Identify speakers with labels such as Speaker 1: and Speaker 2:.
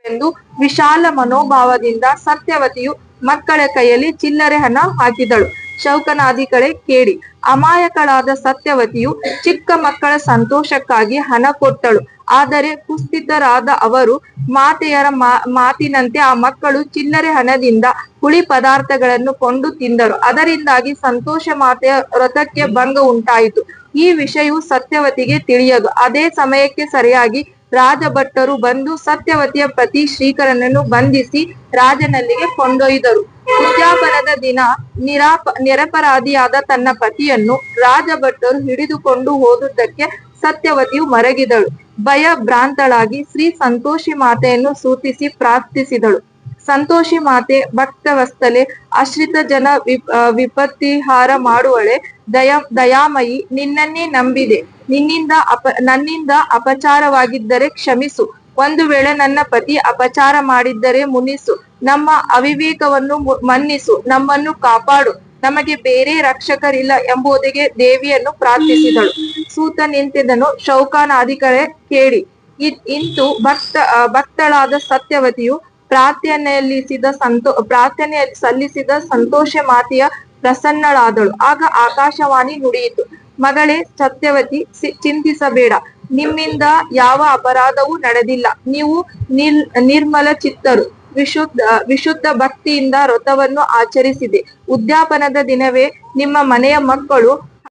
Speaker 1: ಎಂದು ವಿಶಾಲ ಮನೋಭಾವದಿಂದ ಸತ್ಯವತಿಯು ಮಕ್ಕಳ ಕೈಯಲ್ಲಿ ಚಿಲ್ಲರೆ ಹಣ ಹಾಕಿದಳು. ಶೌಕನಾದಿಗಳೇ ಕೇಳಿ. ಅಮಾಯಕಳಾದ ಸತ್ಯವತಿಯು ಚಿಕ್ಕ ಮಕ್ಕಳ ಸಂತೋಷಕ್ಕಾಗಿ ಹಣ ಕೊಟ್ಟಳು. ಆದರೆ ಕುಸ್ಥಿತರಾದ ಅವರು ಮಾತೆಯರ ಮಾತಿನಂತೆ ಆ ಮಕ್ಕಳು ಚಿಲ್ಲರೆ ಹಣದಿಂದ ಹುಳಿ ಪದಾರ್ಥಗಳನ್ನು ಕೊಂಡು ತಿಂದರು. ಅದರಿಂದಾಗಿ ಸಂತೋಷ ಮಾತೆಯ ವ್ರತಕ್ಕೆ ಭಂಗ ಉಂಟಾಯಿತು. ಈ ವಿಷಯವು ಸತ್ಯವತಿಗೆ ತಿಳಿಯದು. ಅದೇ ಸಮಯಕ್ಕೆ ಸರಿಯಾಗಿ ರಾಜಭಟ್ಟರು ಬಂದು ಸತ್ಯವತಿಯ ಪತಿ ಶ್ರೀಕರನನ್ನು ಬಂಧಿಸಿ ರಾಜನಲ್ಲಿಗೆ ಕೊಂಡೊಯ್ದರು. ಉದ್ಯಾಪನದ ದಿನ ನಿರಪರಾಧಿಯಾದ ತನ್ನ ಪತಿಯನ್ನು ರಾಜಭಟ್ಟರು ಹಿಡಿದುಕೊಂಡು ಹೋದುದಕ್ಕೆ ಸತ್ಯವತಿಯು ಮರಗಿದಳು. ಭಯ ಭ್ರಾಂತಳಾಗಿ ಶ್ರೀ ಸಂತೋಷಿ ಮಾತೆಯನ್ನು ಸ್ತುತಿಸಿ ಪ್ರಾರ್ಥಿಸಿದಳು. ಸಂತೋಷಿ ಮಾತೆ, ಭಕ್ತವತ್ಸಲೆ, ಆಶ್ರಿತ ಜನ ವಿಪತ್ತಿಹಾರ ಮಾಡುವಳೆ, ದಯಾಮಯಿ, ನಿನ್ನನ್ನೇ ನಂಬಿದೆ. ನನ್ನಿಂದ ಅಪಚಾರವಾಗಿದ್ದರೆ ಕ್ಷಮಿಸು. ಒಂದು ವೇಳೆ ನನ್ನ ಪತಿ ಅಪಚಾರ ಮಾಡಿದ್ದರೆ ಮುನಿಸು. ನಮ್ಮ ಅವಿವೇಕವನ್ನು ಮನ್ನಿಸು. ನಮ್ಮನ್ನು ಕಾಪಾಡು. ನಮಗೆ ಬೇರೆ ರಕ್ಷಕರಿಲ್ಲ ಎಂಬುದಕ್ಕೆ ದೇವಿಯನ್ನು ಪ್ರಾರ್ಥಿಸಿದಳು. ಸೂತ ನಿಂತಿದ್ದನು. ಶೌಕನಾದಿಗಳೇ ಕೇಳಿ. ಇಂತು ಭಕ್ತಳಾದ ಸತ್ಯವತಿಯು ಪ್ರಾರ್ಥನೆ ಸಲ್ಲಿಸಿದ ಸಂತೋಷ ಮಾತೆಯ ಪ್ರಸನ್ನಳಾದಳು. ಆಗ ಆಕಾಶವಾಣಿ ನುಡಿಯಿತು. ಮಗಳೇ ಸತ್ಯವತಿ, ಚಿಂತಿಸಬೇಡ. ನಿಮ್ಮಿಂದ ಯಾವ ಅಪರಾಧವೂ ನಡೆದಿಲ್ಲ. ನೀವು ನಿರ್ಮಲ ಚಿತ್ತರು, ವಿಶುದ್ಧ ಭಕ್ತಿಯಿಂದ ವ್ರತವನ್ನು ಆಚರಿಸಿದೆ. ಉದ್ಯಾಪನದ ದಿನವೇ ನಿಮ್ಮ ಮನೆಯ ಮಕ್ಕಳು